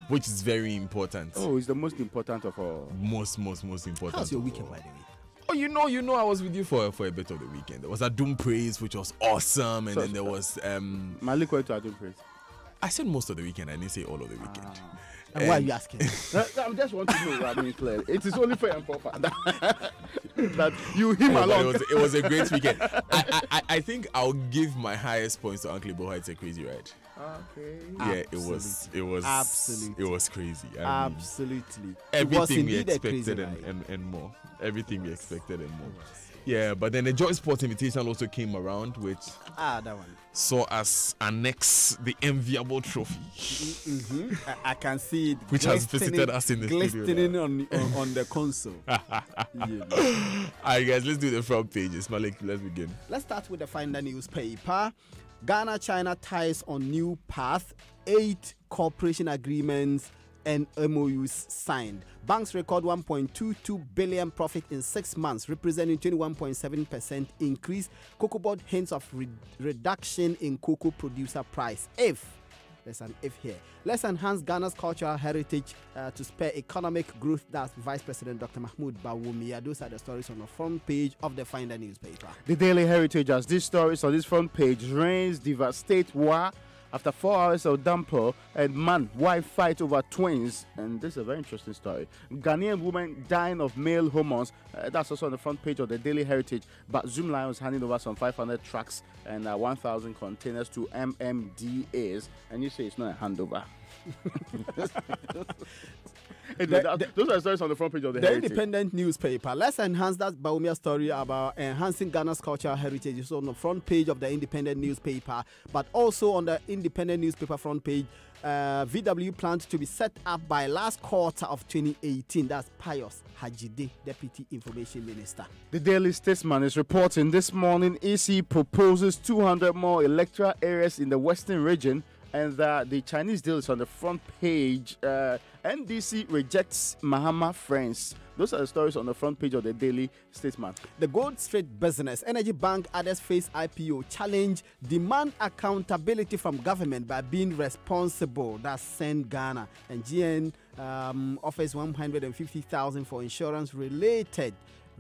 which is very important. Oh, it's the most important of all. Most important. How's your weekend, by the way? Oh, you know, I was with you for a bit of the weekend. There was Adum Praise, which was awesome, and then there was Malik went to Adum Praise. I said most of the weekend. I didn't say all of the weekend. And why are you asking? I just want to know. I mean, clearly, it is only fair and proper that you him along. It was a great weekend. I think I'll give my highest points to Uncle Boha. It's a crazy ride. Okay. Yeah, it was Absolutely. It was crazy. I mean, absolutely. everything we expected and more. Everything we expected and more. Yeah, but then the Joy Sports Invitation also came around, which that one saw us annex the enviable trophy, I can see it, which has visited us in the glistening studio. on the console. Alright, guys, let's do the front pages. Malik, let's begin. Let's start with the Finder newspaper. Ghana-China ties on new path. 8 cooperation agreements and MOUs signed. Banks record 1.22 billion profit in 6 months, representing 21.7% increase. Cocoa Board hints of reduction in cocoa producer price. There's an if here. Let's enhance Ghana's cultural heritage to spur economic growth. That's Vice President Dr. Mahmoud Bawumia. Those are the stories on the front page of the Finder newspaper. The Daily Heritage has these stories on this front page. Rains devastate Wa after 4 hours of downpour, and wife fight over twins. And this is a very interesting story. Ghanaian woman dying of male hormones. That's also on the front page of the Daily Heritage. But Zoom Lions handing over some 500 trucks and 1,000 containers to MMDAs. And you say it's not a handover. Those are stories on the front page of the Heritage. Independent newspaper. Let's enhance that Bawumia story about enhancing Ghana's cultural heritage. It's on the front page of the Independent newspaper, but also on the Independent newspaper front page. VW planned to be set up by last quarter of 2018. That's Pius Hajide, Deputy Information Minister. The Daily Statesman is reporting this morning EC proposes 200 more electoral areas in the Western region, and the Chinese deal is on the front page. NDC rejects Mahama friends. Those are the stories on the front page of the Daily Statesman. The Gold Street Business. Energy Bank others face IPO challenge. Demand accountability from government by being responsible. That's Send Ghana. And GN offers 150,000 for insurance-related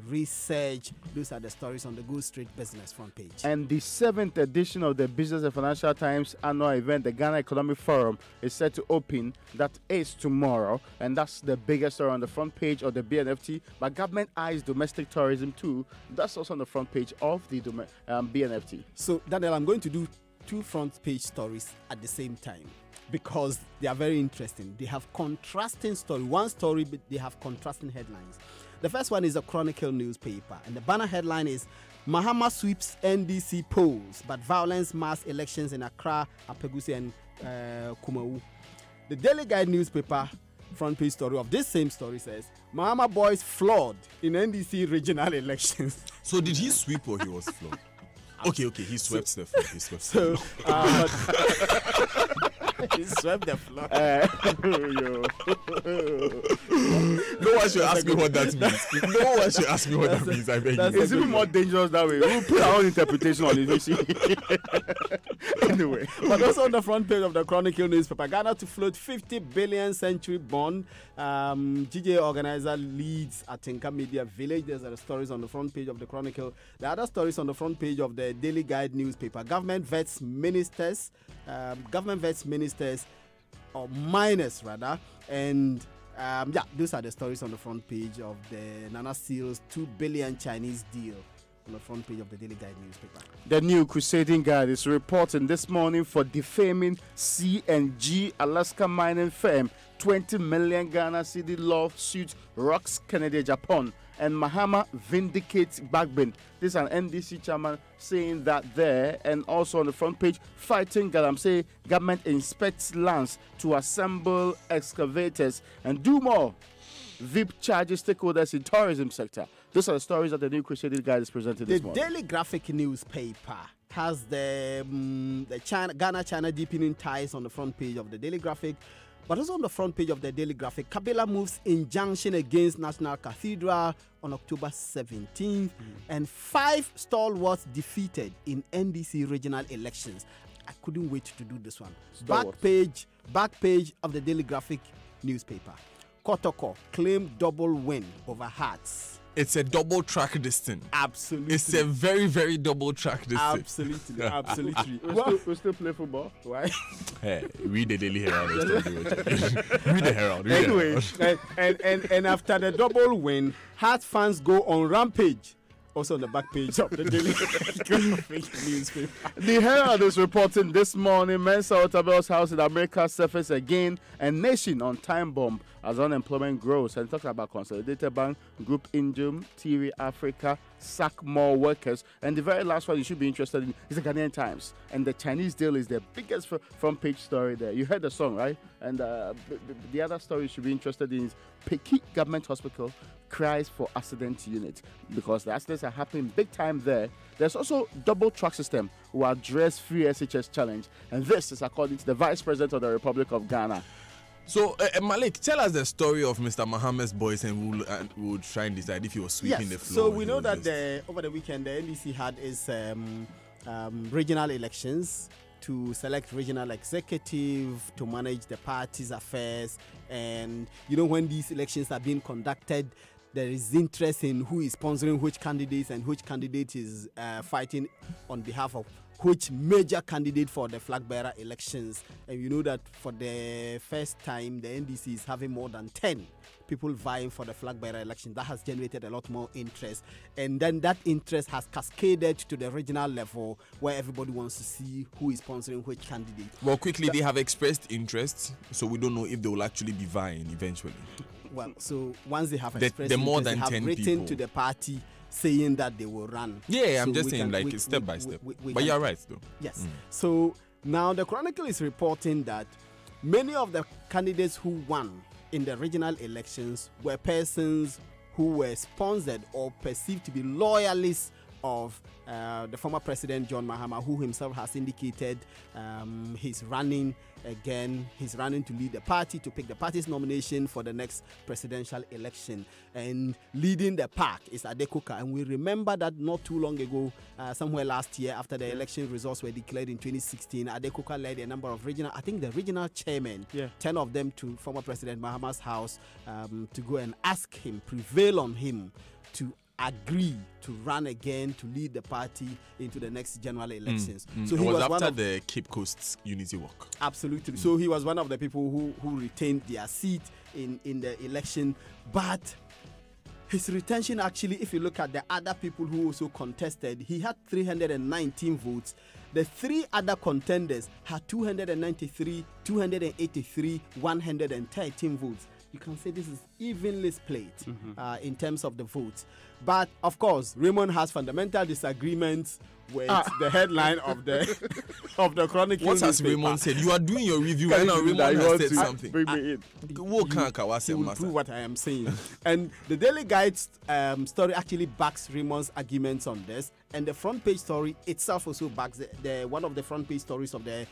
research. Those are the stories on the Gold Street Business front page. And the 7th edition of the Business and Financial Times annual event, the Ghana Economic Forum, is set to open. That is tomorrow, and that's the biggest story on the front page of the BNFT. But government eyes domestic tourism too. That's also on the front page of the BNFT. So, Daniel, I'm going to do 2 front page stories at the same time, because they are very interesting. They have contrasting story. One story, but they have contrasting headlines. The first one is a Chronicle newspaper, and the banner headline is Mahama sweeps NDC polls, but violence mass elections in Accra, Apegusi, and Kumawu. The Daily Guide newspaper front page story of this same story says Mahama boys flawed in NDC regional elections. So did he sweep or he was flawed? Okay, he swept the floor. He swept. So, he swept the floor. No one should ask me what that means. No one should ask me what that means. I beg you. It's even more dangerous that way. We'll put our own interpretation on it. Anyway. But also on the front page of the Chronicle newspaper, Ghana to float 50 billion century bond. GJ organizer leads Atinka Media Village. There's the stories on the front page of the Chronicle. The other stories on the front page of the Daily Guide newspaper. Government vets ministers, or minors rather, and those are the stories on the front page of the Nana Seals 2 billion Chinese deal on the front page of the Daily Guide newspaper. The New Crusading Guide is reporting this morning for defaming C&G Alaska mining firm. 20 million Ghana cedi lawsuit rocks Kennedy, Japan. And Mahama vindicates Bagbin. This is an NDC chairman saying that there. And also on the front page, fighting Galamsey, government inspects lands to assemble excavators and do more. VIP charges stakeholders in tourism sector. Those are the stories that the New Crusading Guide is presented this morning. The Daily Graphic newspaper has the Ghana-China deepening ties on the front page of the Daily Graphic. But also on the front page of the Daily Graphic, Kabila moves injunction against National Cathedral on October 17th, and 5 stalwarts defeated in NDC regional elections. I couldn't wait to do this one. Stalwarts. Back page Back page of the Daily Graphic newspaper. Kotoko claimed double win over Hearts. It's a double track this thing. Absolutely. It's a very, very double track this thing. Absolutely, absolutely. We still play football. Why? Hey, read the Daily Herald. Read the Herald. Read Anyway, the Herald. and after the double win, Hearts fans go on rampage. Also on the back page of the Daily Graphic newspaper. The Herald is reporting this morning Mensa Otabil's house in America surface again, and nation on time bomb as unemployment grows. And talking about Consolidated Bank, Group Indium, TV Africa, sack more workers. And the very last one you should be interested in is the Ghanaian Times. And the Chinese deal is the biggest front page story there. You heard the song, right? And the other story you should be interested in is Peking Government Hospital cries for accident unit, because the accidents are happening big time there. There's also double track system who address free SHS challenge, and this is according to the Vice President of the Republic of Ghana. So, Malik, tell us the story of Mr. Mohammed's boys, and we'll try and decide if he was sweeping the floor. So we know that over the weekend the NDC had its regional elections to select regional executive, to manage the party's affairs. And you know, when these elections are being conducted, there is interest in who is sponsoring which candidates and which candidate is fighting on behalf of which major candidate for the flag bearer elections. And you know that for the first time, the NDC is having more than 10 people vying for the flag bearer election. That has generated a lot more interest. And then that interest has cascaded to the regional level, where everybody wants to see who is sponsoring which candidate. Well, quickly, they have expressed interest, so we don't know if they will actually be vying eventually. Well, so once they have expressed interest, more than they have 10 written people to the party saying that they will run. Yeah, I'm So just we saying, can- like, step by step. we But can- you're right, though. Yes. So now the Chronicle is reporting that many of the candidates who won in the regional elections were persons who were sponsored or perceived to be loyalists of the former president John Mahama, who himself has indicated he's running again. He's running to lead the party, to pick the party's nomination for the next presidential election. And leading the pack is Adekoka. And we remember that not too long ago, somewhere last year, after the election results were declared in 2016, Adekoka led a number of regional, I think the regional chairmen, 10 of them to former President Mahama's house, to go and ask him, prevail on him to agree to run again to lead the party into the next general elections. So It he was was one after of the Cape Coast Unity Walk. absolutely. So he was one of the people who retained their seat in the election. But his retention, actually, if you look at the other people who also contested, he had 319 votes. The three other contenders had 293, 283, 113 votes. You can say this is evenly split in terms of the votes. But of course, Raymond has fundamental disagreements with the headline of the Chronicle. What has newspaper. Raymond said? You are doing your review, Can and you now do that? Raymond You want has said to something. bring me in. What can Kawase He will master? prove what I am saying. And the Daily Guide's story actually backs Raymond's arguments on this. And the front page story itself also backs the one of the front page stories of the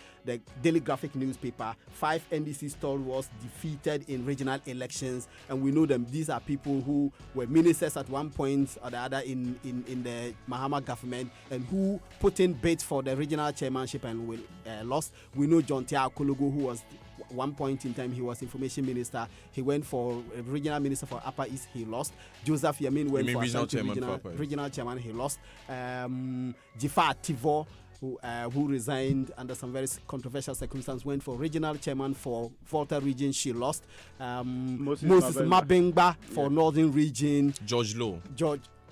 Daily Graphic newspaper. 5 NDC stalwarts defeated in regional elections. And we know them. These are people who were ministers at one point or the other in the Mahama government, and who put in bids for the regional chairmanship and will lost. We know John Tia Akologo, who was one point in time he was information minister. He went for regional minister for Upper East. He lost. Joseph Yamin went for regional Ashanti chairman for Upper East. regional chairman. He lost. Jifar Tivor, who resigned under some very controversial circumstances, went for regional chairman for Volta region. She lost. Moses Mabengba for Northern region. George Lowe.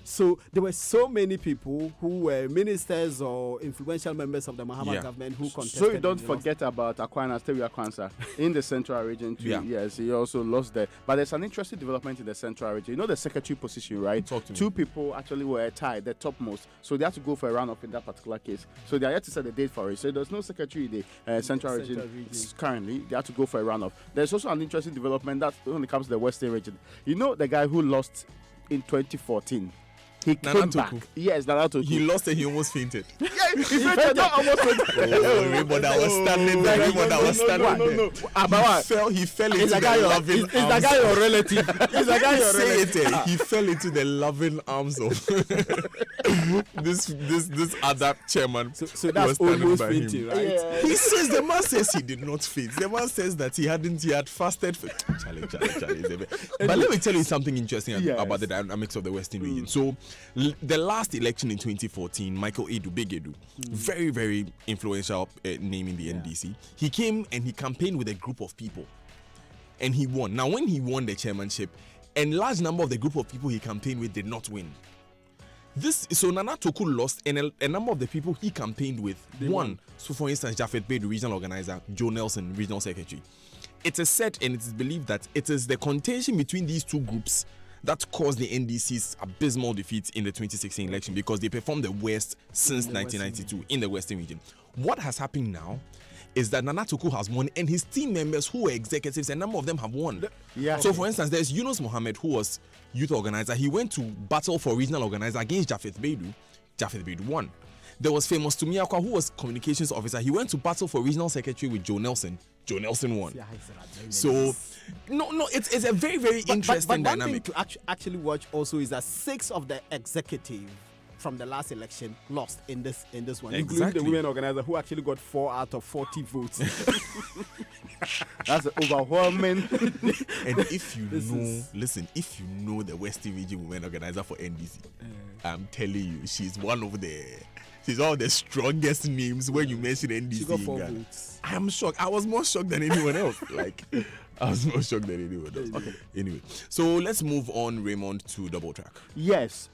So there were so many people who were ministers or influential members of the Mahama government who contested. So you don't forget about Aquinas Teria Kwanzaa in the central region too. Yeah. Yes, he also lost there. But there's an interesting development in the central region. You know the secretary position, right? Talk to me. 2 people actually were tied, the topmost. So they had to go for a runoff in that particular case. So they are yet to set the date for it. So there's no secretary in the central region currently. They had to go for a runoff. There's also an interesting development that when it comes to the western region. You know the guy who lost in 2014. he came back. Toku. Yes, Nana Toku. He lost and he almost fainted. Yeah, he fainted. Not almost fainted. Oh, Raymond, I was standing there. Raymond, I was standing there. He fell into the loving arms. Is that guy your relative? Is that guy your relative? He fell into the loving arms of this other chairman. So that's almost fainting, right? Yeah. The man says he did not faint. The man says that he had fasted for Charlie. But let me tell you something interesting about the dynamics of the Western region. So the last election in 2014, Michael Edu, Big Edu, very, very influential name in the NDC. He came and he campaigned with a group of people and he won. Now, when he won the chairmanship, a large number of the group of people he campaigned with did not win. So Nana Toku lost, and a number of the people he campaigned with won. So, for instance, Japheth Beidou, regional organizer, Joe Nelson, regional secretary. It is said and it is believed that it is the contention between these two groups that caused the NDC's abysmal defeat in the 2016 election, because they performed the worst since 1992 in the Western region. What has happened now is that Nana Toku has won, and his team members who were executives, a number of them have won. Yeah. So, for instance, there's Yunus Mohammed, who was youth organizer. He went to battle for regional organizer against Japheth Beidou. Japheth Beidou won. There was Famous Tumiakwa, who was communications officer. He went to battle for regional secretary with Joe Nelson. Joe Nelson won. So, it's a very, very interesting but dynamic. One thing to actually watch also is that 6 of the executive from the last election lost in this one, including the women organizer who actually got 4 out of 40 votes. That's overwhelming. And if you if you know the Western Region women organizer for NDC, I'm telling you, she's one of the strongest names when you mention NDC. She got 4 votes. I am shocked. I was more shocked than anyone else. I was more shocked than anyone else. Okay. Anyway, so let's move on, Raymond, to Double Track. Yes.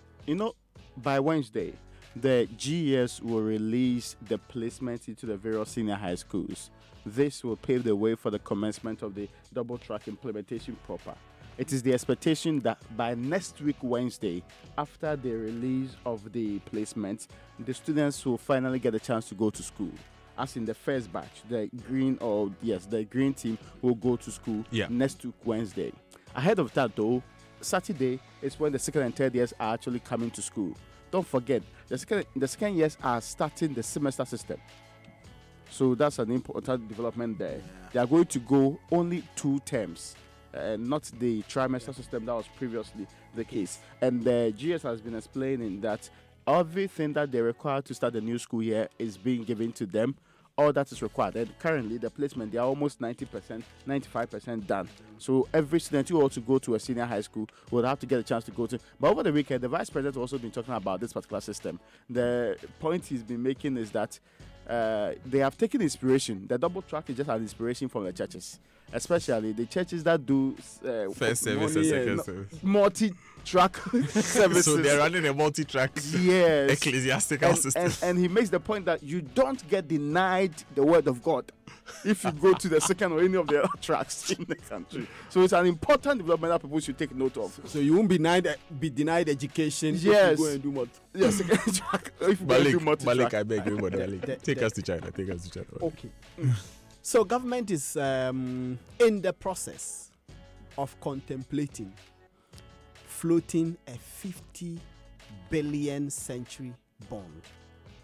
By Wednesday, the GES will release the placement into the various senior high schools. This will pave the way for the commencement of the Double Track implementation proper. It is the expectation that by next week, Wednesday, after the release of the placement, the students will finally get a chance to go to school. As in the first batch, the green team will go to school next week, Wednesday. Ahead of that, though, Saturday is when the second and third years are actually coming to school. Don't forget, the second years are starting the semester system. So that's an important development there. Yeah. They are going to go only 2 terms, not the trimester system that was previously the case. And the GS has been explaining that everything that they require to start the new school year is being given to them. All that is required. And currently, the placement, they are almost 90%, 95% done. So every student who wants to go to a senior high school will have to get a chance to go to. But over the weekend, the vice president also been talking about this particular system. The point he's been making is that they have taken inspiration. The Double Track is just an inspiration from the churches, especially the churches that do first service and second service, multi-track services. So they're running a multi-track ecclesiastical system. And he makes the point that you don't get denied the word of God if you go to the second or any of the other tracks in the country. So it's an important development that people should take note of. So you won't be denied education if you go and do multi. Yes, second track. If you Malik, go and do multi-track. I beg you, take us to China. Okay. So government is in the process of contemplating floating a 50 billion century bond.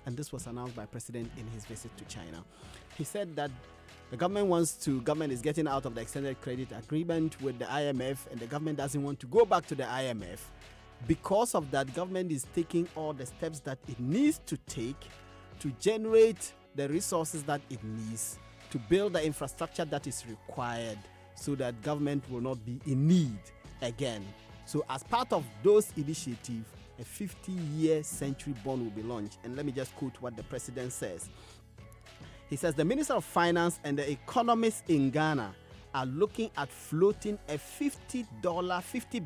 And this was announced by President in his visit to China. He said that the government is getting out of the extended credit agreement with the IMF, and the government doesn't want to go back to the IMF. Because of that, government is taking all the steps that it needs to take to generate the resources that it needs to build the infrastructure that is required so that government will not be in need again. So as part of those initiatives, a 50-year century bond will be launched. And let me just quote what the president says. He says, the Minister of Finance and the economists in Ghana are looking at floating a $50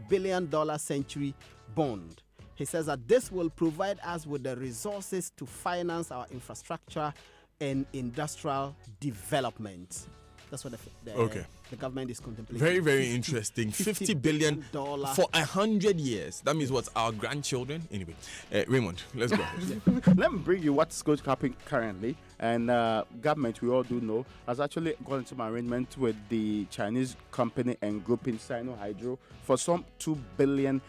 billion century bond. He says that this will provide us with the resources to finance our infrastructure and industrial development. That's what the government is contemplating. Very, very interesting. $50 billion for 100 years. That means what? Our grandchildren? Anyway, Raymond, let's go. Let me bring you what's going to happen currently. And government, we all do know, has actually gone into an arrangement with the Chinese company and group in Sino-Hydro for some $2 billion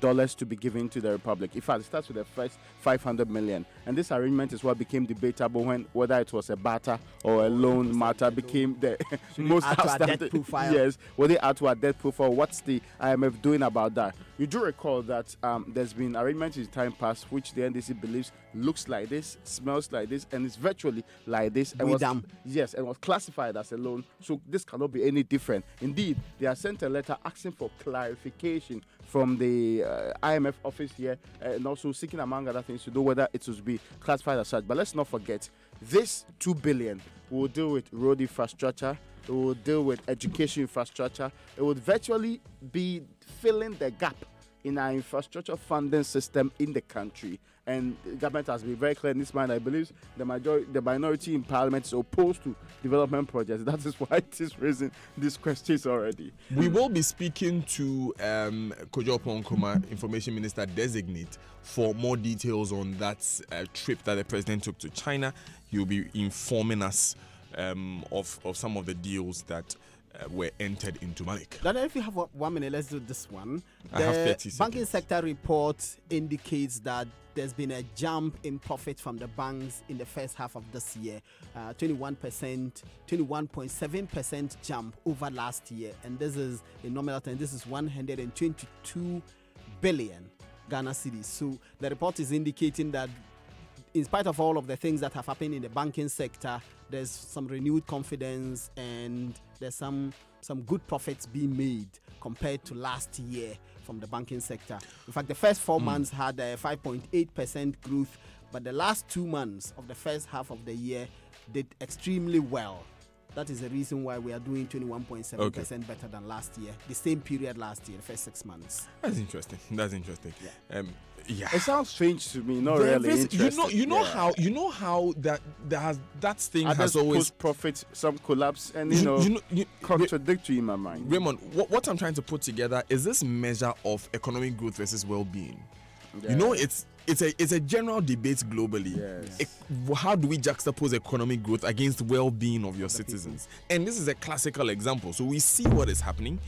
dollars to be given to the Republic. In fact, it starts with the first 500 million. And this arrangement is what became debatable when whether it was a barter or a loan matter became the most outstanding. Yes, will they add to our debt profile? What's the IMF doing about that? You do recall that there's been arrangements in time past which the NDC believes looks like this, smells like this, and is virtually like this. And was classified as a loan. So this cannot be any different. Indeed, they have sent a letter asking for clarification from the IMF office here, and also seeking, among other things, to know whether it will be classified as such. But let's not forget, this $2 billion will deal with road infrastructure, it will deal with education infrastructure, it would virtually be filling the gap in our infrastructure funding system in the country. And the government has been very clear in this mind. I believe the minority in parliament is opposed to development projects. That is why it is raising these questions already. We will be speaking to Kojo Oppong-Nkrumah, Information Minister Designate, for more details on that trip that the president took to China. He will be informing us of some of the deals that were entered into, Malik. Daniel, if you have 1 minute, let's do this one. I have 30 seconds. Banking sector report indicates that there's been a jump in profit from the banks in the first half of this year, 21.7% jump over last year, and this is in nominal terms. This is 122 billion Ghana cedis. So the report is indicating that, in spite of all of the things that have happened in the banking sector, there's some renewed confidence and there's some good profits being made compared to last year from the banking sector. In fact, the first 4 months had a 5.8% growth, but the last 2 months of the first half of the year did extremely well. That is the reason why we are doing 21.7% better than last year, the same period last year, the first 6 months. That's interesting. Yeah. It sounds strange to me, not really interesting. You know how that thing has always profit, some collapse, and contradictory in my mind. Raymond, what I'm trying to put together is this measure of economic growth versus well-being. Yeah. It's a general debate globally. Yes. How do we juxtapose economic growth against well-being of your citizens? And this is a classical example. So we see what is happening,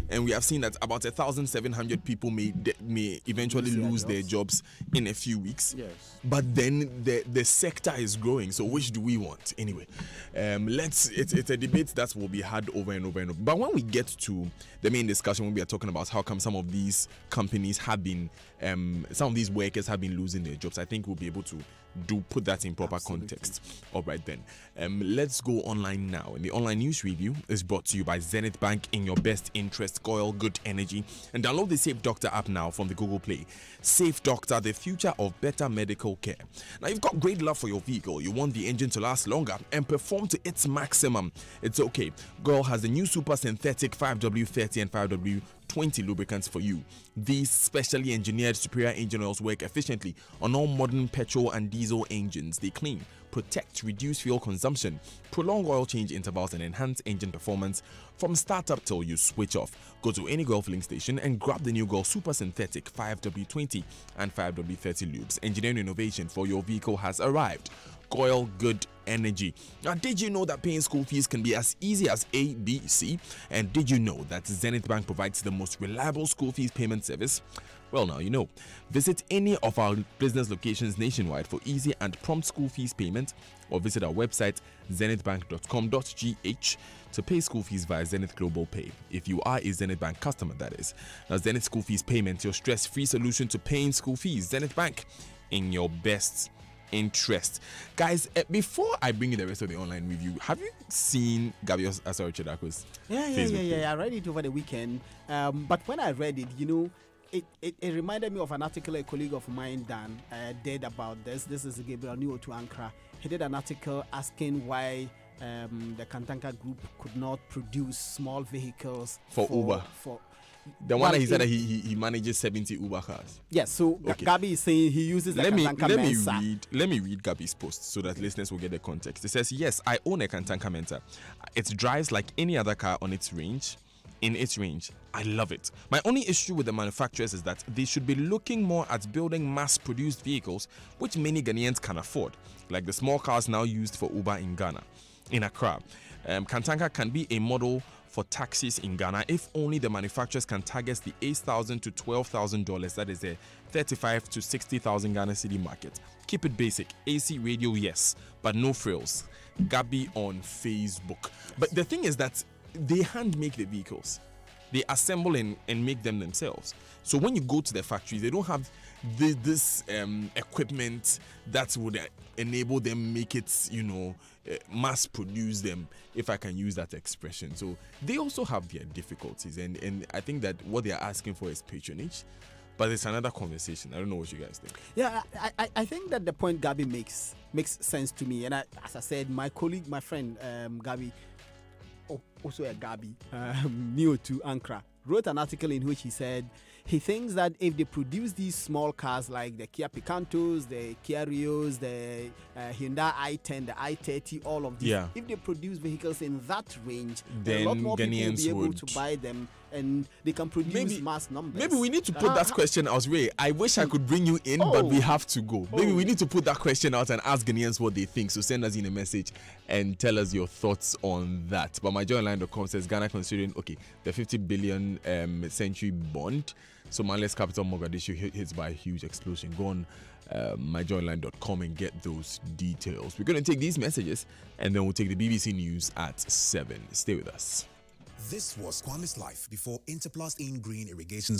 and we have seen that about 1,700 people may eventually lose their jobs in a few weeks. Yes. But then the sector is growing. So which do we want? Anyway, it's a debate that will be had over and over and over. But when we get to the main discussion, when we are talking about how come some of these companies have been, some of these workers have been losing their jobs, I think we'll be able to put that in proper context. All right then, let's go online now. And the online news review is brought to you by Zenith Bank, in your best interest, Goil Good Energy. And download the Safe Doctor app now from the Google Play. Safe Doctor, the future of better medical care. Now, you've got great love for your vehicle. You want the engine to last longer and perform to its maximum. It's okay. Goil has the new super synthetic 5W30 and 5W20 lubricants for you. These specially engineered superior engine oils work efficiently on all modern petrol and diesel engines. They clean, protect, reduce fuel consumption, prolong oil change intervals, and enhance engine performance from startup till you switch off. Go to any Goil filling station and grab the new Goil Super Synthetic 5W20 and 5W30 lubes. Engineering innovation for your vehicle has arrived. Goil Good Energy. Now, did you know that paying school fees can be as easy as ABC? And did you know that Zenith Bank provides the most reliable school fees payment service? Well, now you know. Visit any of our business locations nationwide for easy and prompt school fees payment, or visit our website zenithbank.com.gh to pay school fees via Zenith Global Pay. If you are a Zenith Bank customer, that is. Now, Zenith School Fees Payment, your stress-free solution to paying school fees. Zenith Bank, in your best interest. Guys, before I bring you the rest of the online review, have you seen Gabriel Asari Chedako's Facebook page? I read it over the weekend. But when I read it, it reminded me of an article a colleague of mine, Dan, did about this. This is Gabriel Nuotu Ankra. He did an article asking why the Kantanka Group could not produce small vehicles for Uber. The one that he said that he manages 70 Uber cars. Yes, so okay. Gabi is saying he uses the Kantanka Mensa. Let me read Gabi's post so that listeners will get the context. It says, yes, I own a Kantanka Mensa. It drives like any other car on its range. in its range. I love it. My only issue with the manufacturers is that they should be looking more at building mass-produced vehicles which many Ghanaians can afford, like the small cars now used for Uber in Ghana. In Accra, Kantanka can be a model for taxis in Ghana if only the manufacturers can target the $8,000 to $12,000, that is a 35 to 60,000 Ghana cedi market. Keep it basic. AC radio, yes, but no frills. Gabi on Facebook. But the thing is that they hand make the vehicles. They assemble and make them themselves. So when you go to the factories, they don't have this equipment that would enable them make it, mass produce them, if I can use that expression. So they also have their difficulties, and I think that what they are asking for is patronage. But it's another conversation. I don't know what you guys think. Yeah, I think that the point Gabi makes sense to me. And as I said, my colleague, my friend Gabi, also a Gabi, Neo to Ankara, wrote an article in which he said he thinks that if they produce these small cars like the Kia Picantos, the Kia Rios, the Hyundai i10, the i30, all of these, if they produce vehicles in that range, then a lot more Ghanaians people will be able to buy them, and they can produce mass numbers. Maybe we need to put that question out. I wish I could bring you in, but we have to go. Maybe we need to put that question out and ask Ghanaians what they think. So send us in a message and tell us your thoughts on that. But myjoyonline.com says Ghana considering the 50 billion century bond. Somalia's capital Mogadishu hits by a huge explosion. Go on myjoyonline.com and get those details. We're going to take these messages and then we'll take the BBC News at 7. Stay with us. This was Kwame's life before Interplast in Green Irrigation